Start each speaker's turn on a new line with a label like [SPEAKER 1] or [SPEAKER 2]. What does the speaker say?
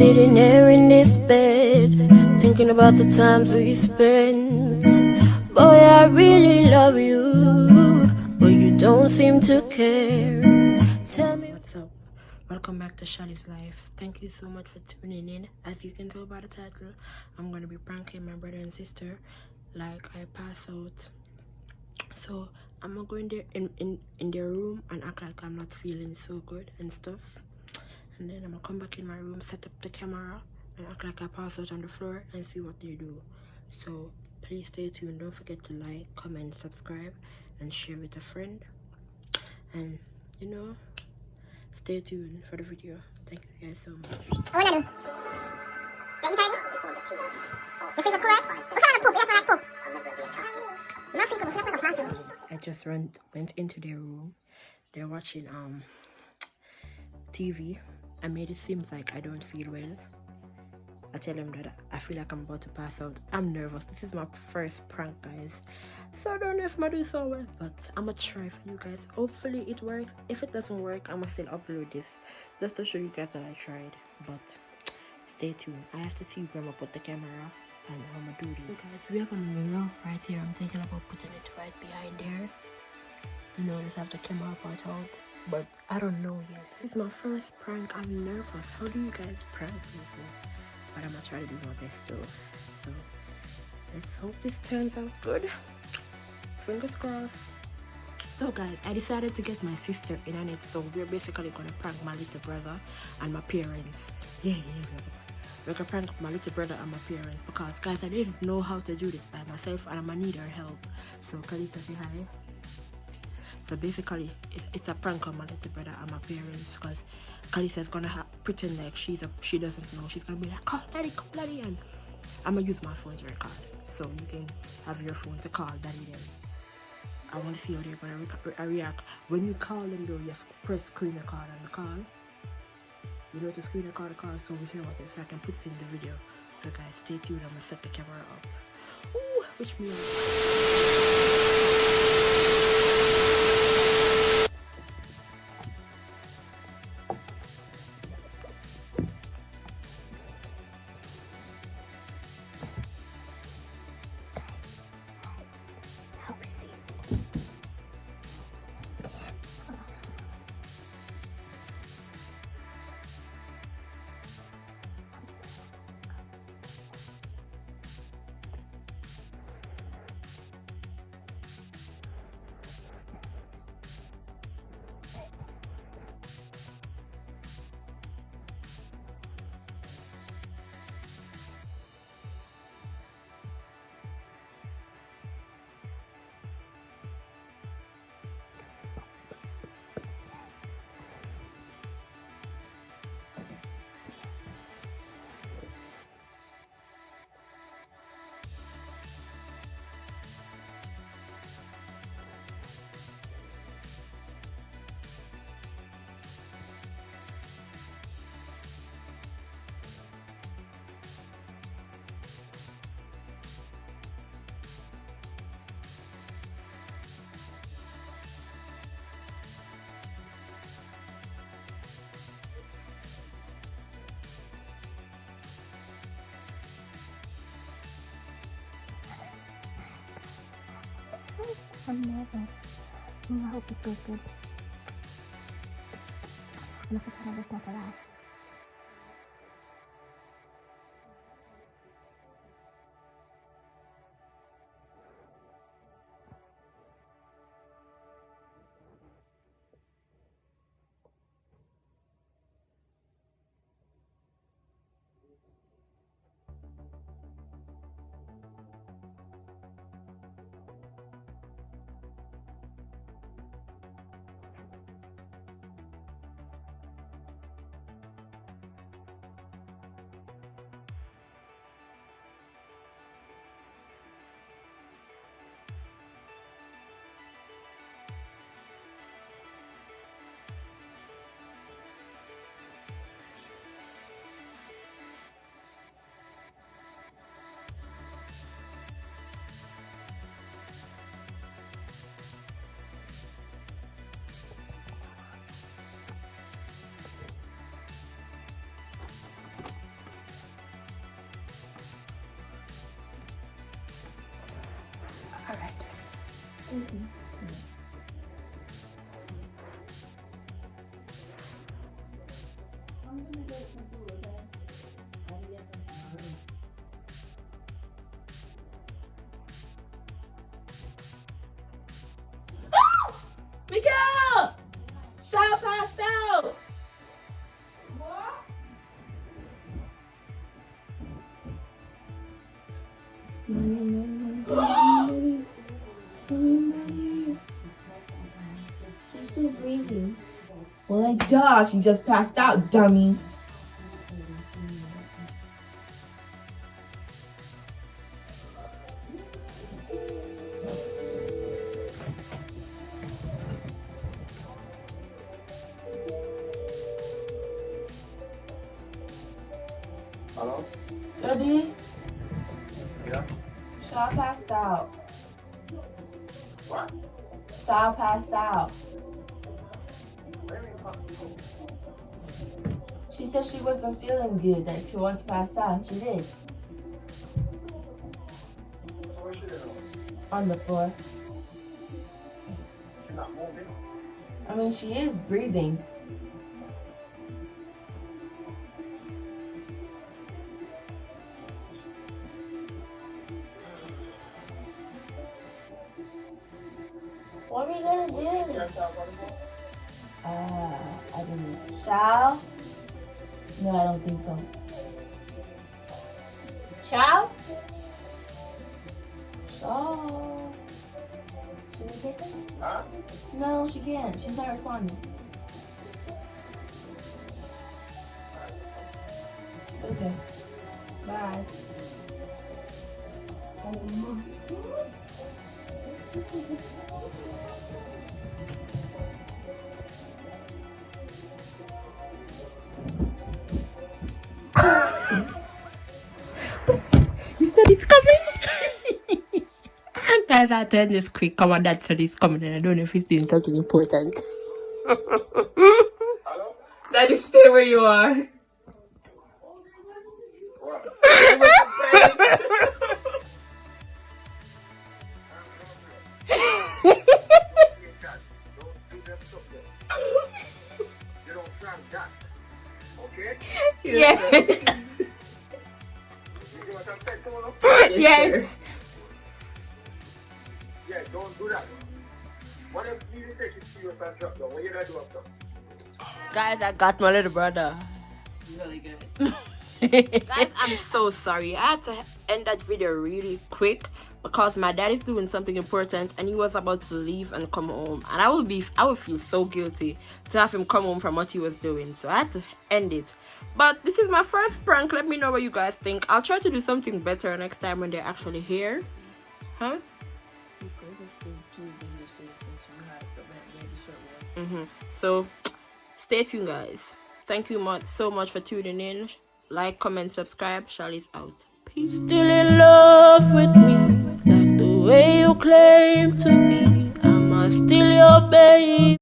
[SPEAKER 1] Sitting here in this bed, thinking about the times we spent. Boy, I really love you, but you don't seem to care. Tell me what's up. Welcome back to Shali's Life. Thank you so much for tuning in. As you can tell by the title, I'm going to be pranking my brother and sister like I pass out. So I'm gonna go in there in their room and act like I'm not feeling so good and stuff. And then I'm gonna come back in my room, set up the camera, and act like I pass out on the floor and see what they do. So please stay tuned. Don't forget to like, comment, subscribe, and share with a friend. And stay tuned for the video. Thank you guys so much. I just went into their room. They're watching TV. I made it seem like I don't feel well. I tell them that I feel like I'm about to pass out. I'm nervous. This is my first prank, guys. So I don't know if I'm gonna do so well, but I'm gonna try for you guys. Hopefully it works. If it doesn't work, I'm gonna still upload this just to show you guys that I tried. But stay tuned. I have to see where I'm gonna put the camera and how I'm gonna do this. So guys, we have a mirror right here. I'm thinking about putting it right behind there. Just have the camera part out. But I don't know yet. This is my first prank. I'm nervous. How do you guys prank people? But I'm gonna try to do my best though. So let's hope this turns out good. Fingers crossed. So guys, I decided to get my sister in on it. So we're basically gonna prank my little brother and my parents. Yeah. We're gonna prank my little brother and my parents because guys, I didn't know how to do this by myself and I'm gonna need her help. So Kalisa, say hi. So basically, it's a prank on my little brother and my parents because Kalisa's gonna pretend like she doesn't know. She's gonna be like, call daddy, and I'm gonna use my phone to record. So you can have your phone to call daddy then. I want to see how they're gonna react. When you call them though, you press screen record on the call. You know to screen record the call so we hear what they say. So I can put it in the video. So guys, stay tuned. I'm gonna set the camera up. Ooh, wish me luck.
[SPEAKER 2] I'm nervous. I hope this goes good. I'm gonna try my best not to laugh.
[SPEAKER 3] Miguel! Shall passed out! She's still breathing. Well, like, duh, she just passed out, dummy.
[SPEAKER 4] Hello?
[SPEAKER 3] Daddy,
[SPEAKER 4] Yeah?
[SPEAKER 3] Shaw passed out.
[SPEAKER 4] What?
[SPEAKER 3] Shaw passed out. She said she wasn't feeling good, that she wanted to pass out, and she did.
[SPEAKER 4] Where she is?
[SPEAKER 3] On the floor.
[SPEAKER 4] She's not moving.
[SPEAKER 3] I mean, she is breathing. What are we gonna do? I don't know. Shall? No, I don't think so. Shall? Shall? Should we get them?
[SPEAKER 4] Huh?
[SPEAKER 3] No, she can't. She's not responding. Okay. Bye.
[SPEAKER 1] You said it's coming. Guys, I'll tell this quick. Come on, dad said it's coming, and I don't know if he's doing something important.
[SPEAKER 4] Hello?
[SPEAKER 3] Daddy, stay where you are.
[SPEAKER 4] What? Don't do that stuff there. You don't plan that. Okay?
[SPEAKER 1] Yes.
[SPEAKER 4] You see what I'm saying? Come on up.
[SPEAKER 1] Yes.
[SPEAKER 4] Yeah, don't do that. What if you take it serious and drop down? What you gonna do after?
[SPEAKER 1] Guys, I got my little brother.
[SPEAKER 3] Really good.
[SPEAKER 1] Guys, I'm so sorry. I had to end that video really quick because my dad is doing something important and he was about to leave and come home. And I would feel so guilty to have him come home from what he was doing. So I had to end it. But this is my first prank. Let me know what you guys think. I'll try to do something better next time when they're actually here. Huh?
[SPEAKER 3] You could just do 2 videos since you had the maybe short one.
[SPEAKER 1] So stay tuned, guys. Thank you so much for tuning in. Like, comment, subscribe. Shali's out. Peace. Still in love with me, like the way you claim to be. Am I still your babe?